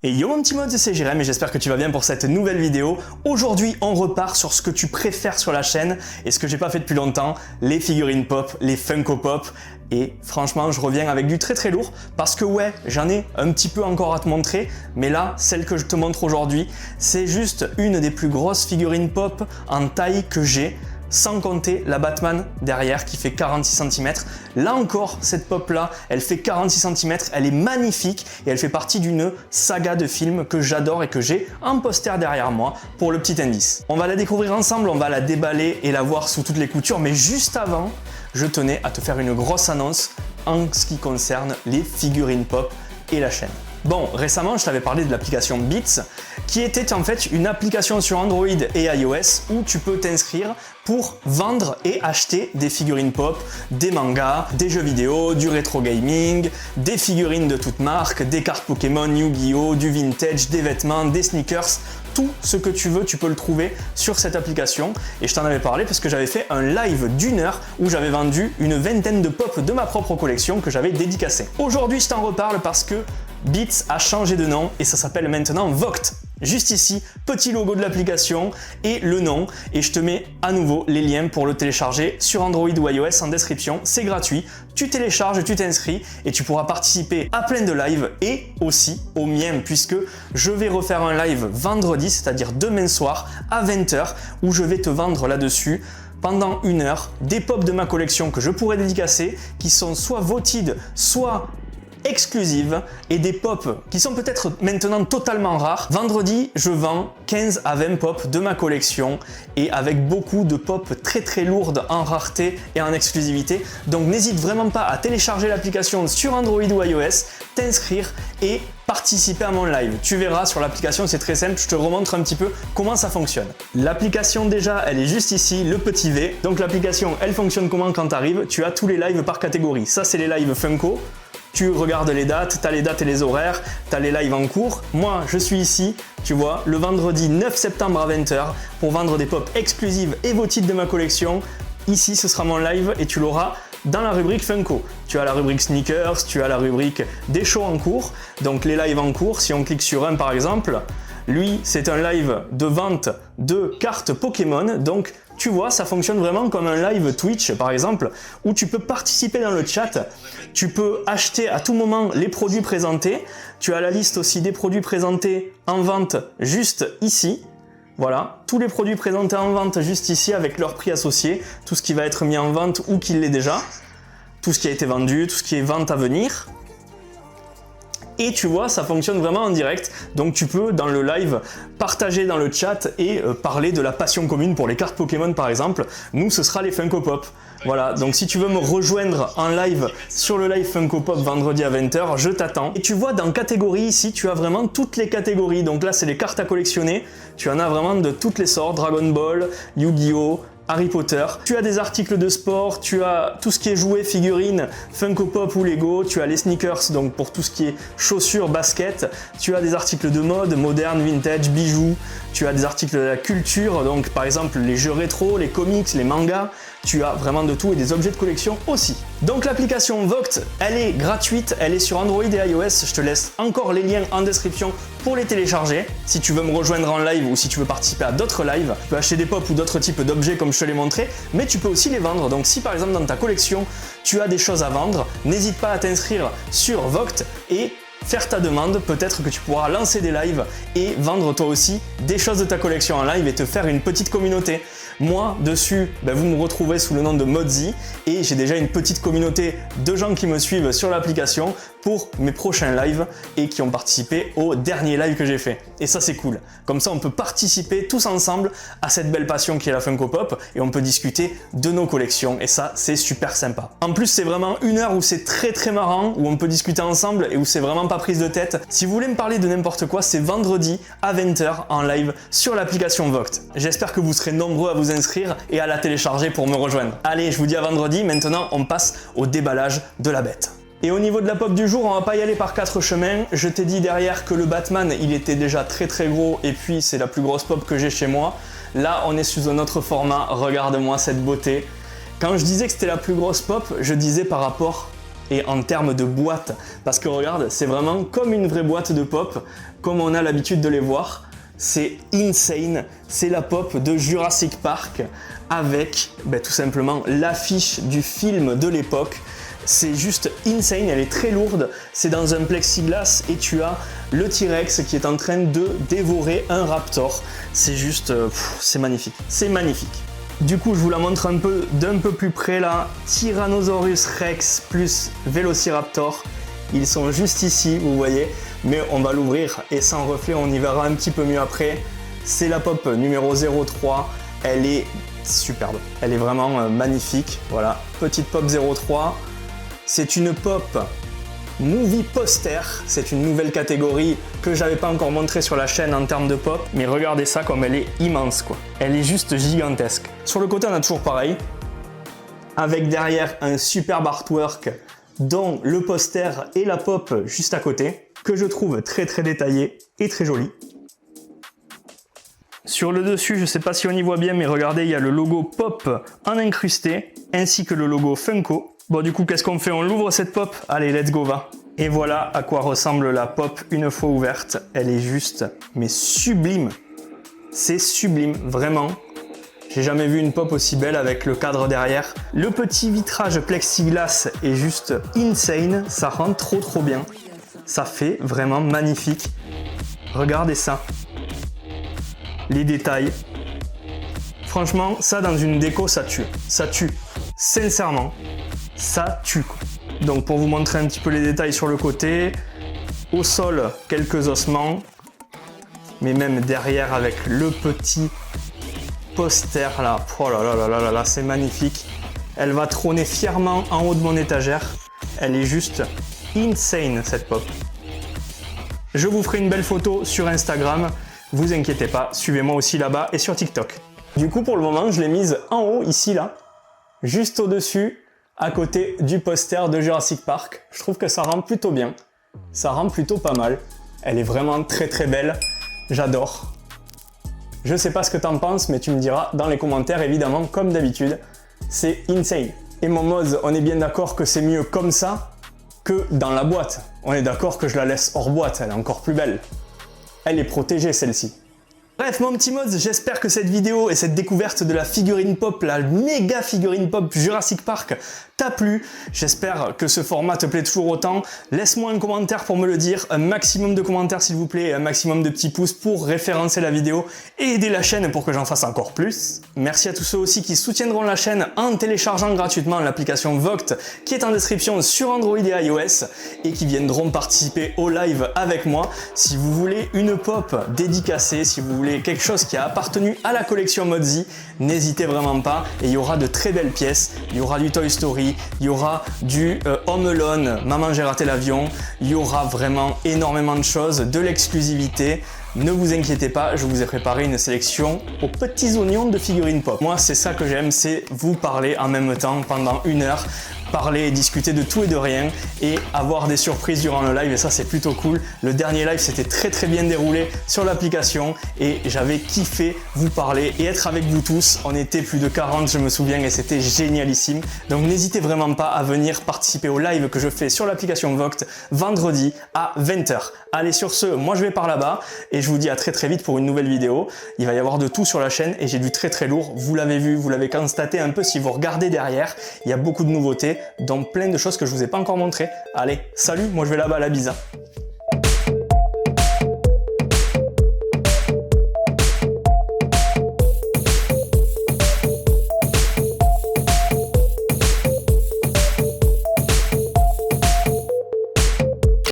Et yo mon petit mode, c'est Jérém et j'espère que tu vas bien pour cette nouvelle vidéo. Aujourd'hui, on repart sur ce que tu préfères sur la chaîne et ce que j'ai pas fait depuis longtemps, les figurines pop, les Funko Pop. Et franchement, je reviens avec du très lourd parce que ouais, j'en ai un petit peu encore à te montrer, mais là, celle que je te montre aujourd'hui, c'est juste une des plus grosses figurines pop en taille que j'ai, sans compter la Batman derrière qui fait 46 cm. Là encore, cette pop là, elle fait 46 cm, elle est magnifique et elle fait partie d'une saga de films que j'adore et que j'ai un poster derrière moi pour le petit indice. On va la découvrir ensemble, on va la déballer et la voir sous toutes les coutures, mais juste avant, je tenais à te faire une grosse annonce en ce qui concerne les figurines pop et la chaîne. Bon, récemment, je t'avais parlé de l'application Beats, qui était en fait une application sur Android et iOS où tu peux t'inscrire pour vendre et acheter des figurines pop, des mangas, des jeux vidéo, du rétro gaming, des figurines de toutes marques, des cartes Pokémon, Yu-Gi-Oh, du vintage, des vêtements, des sneakers, tout ce que tu veux, tu peux le trouver sur cette application. Et je t'en avais parlé parce que j'avais fait un live d'1 heure où j'avais vendu une vingtaine de pop de ma propre collection que j'avais dédicacé. Aujourd'hui, je t'en reparle parce que Beats a changé de nom et ça s'appelle maintenant Vogt. Juste ici, petit logo de l'application et le nom. Et je te mets à nouveau les liens pour le télécharger sur Android ou iOS en description. C'est gratuit. Tu télécharges, tu t'inscris et tu pourras participer à plein de lives et aussi au mien puisque je vais refaire un live vendredi, c'est-à-dire demain soir à 20 h où je vais te vendre là-dessus pendant 1 heure des pop de ma collection que je pourrais dédicacer qui sont soit voted, soit exclusives et des pop qui sont peut-être maintenant totalement rares. Vendredi, je vends 15 à 20 pop de ma collection et avec beaucoup de pop très lourdes en rareté et en exclusivité. Donc n'hésite vraiment pas à télécharger l'application sur Android ou iOS, t'inscrire et participer à mon live. Tu verras sur l'application, c'est très simple, je te remontre un petit peu comment ça fonctionne. L'application déjà, elle est juste ici, le petit V. Donc l'application, elle fonctionne comment quand tu arrives? Tu as tous les lives par catégorie. Ça, c'est les lives Funko. Tu regardes les dates, tu as les dates et les horaires, tu as les lives en cours. Moi, je suis ici, tu vois, le vendredi 9 septembre à 20 h pour vendre des pop exclusives et votives de ma collection. Ici, ce sera mon live et tu l'auras dans la rubrique Funko. Tu as la rubrique Sneakers, tu as la rubrique des shows en cours. Donc les lives en cours, si on clique sur un par exemple, lui, c'est un live de vente de cartes Pokémon. Donc tu vois, ça fonctionne vraiment comme un live Twitch par exemple, où tu peux participer dans le chat, tu peux acheter à tout moment les produits présentés, tu as la liste aussi des produits présentés en vente juste ici. Voilà, tous les produits présentés en vente juste ici avec leur prix associé, tout ce qui va être mis en vente ou qui l'est déjà, tout ce qui a été vendu, tout ce qui est vente à venir. Et tu vois, ça fonctionne vraiment en direct, donc tu peux dans le live partager dans le chat et parler de la passion commune pour les cartes Pokémon par exemple. Nous, ce sera les Funko Pop. Voilà, donc si tu veux me rejoindre en live sur le live Funko Pop vendredi à 20 h, je t'attends. Et tu vois, dans catégorie ici, tu as vraiment toutes les catégories. Donc là, c'est les cartes à collectionner. Tu en as vraiment de toutes les sortes, Dragon Ball, Yu-Gi-Oh, Harry Potter. Tu as des articles de sport, tu as tout ce qui est jouets, figurines, Funko Pop ou Lego, tu as les sneakers, donc pour tout ce qui est chaussures, baskets, tu as des articles de mode, moderne, vintage, bijoux, tu as des articles de la culture, donc par exemple les jeux rétro, les comics, les mangas, tu as vraiment de tout et des objets de collection aussi. Donc l'application Vogt, elle est gratuite, elle est sur Android et iOS, je te laisse encore les liens en description pour les télécharger. Si tu veux me rejoindre en live ou si tu veux participer à d'autres lives, tu peux acheter des pop ou d'autres types d'objets comme je te l'ai montré, mais tu peux aussi les vendre. Donc si par exemple dans ta collection, tu as des choses à vendre, n'hésite pas à t'inscrire sur Vogt et faire ta demande, peut-être que tu pourras lancer des lives et vendre toi aussi des choses de ta collection en live et te faire une petite communauté. Moi, dessus, vous me retrouvez sous le nom de Modzy et j'ai déjà une petite communauté de gens qui me suivent sur l'application pour mes prochains lives et qui ont participé au dernier live que j'ai fait. Et ça, c'est cool. Comme ça, on peut participer tous ensemble à cette belle passion qui est la Funko Pop et on peut discuter de nos collections et ça, c'est super sympa. En plus, c'est vraiment 1 heure où c'est très marrant, où on peut discuter ensemble et où c'est vraiment pas prise de tête. Si vous voulez me parler de n'importe quoi, c'est vendredi à 20 h en live sur l'application Vogt. J'espère que vous serez nombreux à vous inscrire et à la télécharger pour me rejoindre. Allez, je vous dis à vendredi. Maintenant, on passe au déballage de la bête. Et au niveau de la pop du jour, on va pas y aller par 4 chemins. Je t'ai dit derrière que le Batman, il était déjà très gros et puis c'est la plus grosse pop que j'ai chez moi. Là, on est sous un autre format. Regarde-moi cette beauté. Quand je disais que c'était la plus grosse pop, je disais par rapport et en termes de boîte. Parce que regarde, c'est vraiment comme une vraie boîte de pop, comme on a l'habitude de les voir. C'est insane, c'est la pop de Jurassic Park avec tout simplement l'affiche du film de l'époque. C'est juste insane, elle est très lourde, c'est dans un plexiglas et tu as le T-Rex qui est en train de dévorer un raptor. C'est juste, c'est magnifique, c'est magnifique. Du coup, je vous la montre d'un peu plus près là. Tyrannosaurus Rex plus Vélociraptor. Ils sont juste ici, vous voyez. Mais on va l'ouvrir et sans reflet, on y verra un petit peu mieux après. C'est la pop numéro 03. Elle est superbe. Elle est vraiment magnifique. Voilà, petite pop 03. C'est une pop movie poster. C'est une nouvelle catégorie que j'avais pas encore montrée sur la chaîne en termes de pop. Mais regardez ça comme elle est immense, quoi. Elle est juste gigantesque. Sur le côté, on a toujours pareil. Avec derrière un superbe artwork dont le poster et la pop juste à côté, que je trouve très détaillé et très joli. Sur le dessus, je ne sais pas si on y voit bien, mais regardez, il y a le logo pop en incrusté, ainsi que le logo Funko. Bon, du coup, qu'est-ce qu'on fait? On l'ouvre cette pop? Allez, let's go, va! Et voilà à quoi ressemble la pop une fois ouverte. Elle est juste, mais sublime. C'est sublime, vraiment. J'ai jamais vu une pop aussi belle avec le cadre derrière. Le petit vitrage plexiglas est juste insane. Ça rend trop bien. Ça fait vraiment magnifique. Regardez ça. Les détails. Franchement, ça dans une déco, ça tue. Ça tue. Sincèrement, ça tue. Donc pour vous montrer un petit peu les détails sur le côté, au sol, quelques ossements. Mais même derrière avec le petit poster là. Oh là, c'est magnifique. Elle va trôner fièrement en haut de mon étagère. Elle est juste insane cette pop. Je vous ferai une belle photo sur Instagram. Vous inquiétez pas, suivez-moi aussi là-bas et sur TikTok. Du coup, pour le moment, je l'ai mise en haut, ici, là. Juste au-dessus, à côté du poster de Jurassic Park. Je trouve que ça rend plutôt bien. Ça rend plutôt pas mal. Elle est vraiment très belle. J'adore. Je sais pas ce que t'en penses, mais tu me diras dans les commentaires, évidemment, comme d'habitude. C'est insane. Et mon Moz, on est bien d'accord que c'est mieux comme ça que dans la boîte. On est d'accord que je la laisse hors boîte, elle est encore plus belle. Elle est protégée, celle-ci. Bref, mon petit Moz, j'espère que cette vidéo et cette découverte de la figurine pop, la méga figurine pop Jurassic Park, t'a plu. J'espère que ce format te plaît toujours autant. Laisse-moi un commentaire pour me le dire, un maximum de commentaires s'il vous plaît, et un maximum de petits pouces pour référencer la vidéo et aider la chaîne pour que j'en fasse encore plus. Merci à tous ceux aussi qui soutiendront la chaîne en téléchargeant gratuitement l'application Voct qui est en description sur Android et iOS et qui viendront participer au live avec moi. Si vous voulez une pop dédicacée, si vous voulez quelque chose qui a appartenu à la collection Mozzie, n'hésitez vraiment pas et il y aura de très belles pièces. Il y aura du Toy Story, il y aura du Home Alone, Maman j'ai raté l'avion, il y aura vraiment énormément de choses, de l'exclusivité. Ne vous inquiétez pas, je vous ai préparé une sélection aux petits oignons de figurines pop. Moi, c'est ça que j'aime, c'est vous parler en même temps pendant 1 heure, parler et discuter de tout et de rien et avoir des surprises durant le live et ça c'est plutôt cool. Le dernier live s'était très bien déroulé sur l'application et j'avais kiffé vous parler et être avec vous tous. On était plus de 40 je me souviens et c'était génialissime. Donc n'hésitez vraiment pas à venir participer au live que je fais sur l'application Voct vendredi à 20 h. Allez sur ce, moi je vais par là-bas et je vous dis à très vite pour une nouvelle vidéo. Il va y avoir de tout sur la chaîne et j'ai du très lourd. Vous l'avez vu, vous l'avez constaté un peu si vous regardez derrière. Il y a beaucoup de nouveautés, dont plein de choses que je vous ai pas encore montrées. Allez, salut, moi je vais là-bas, la bise.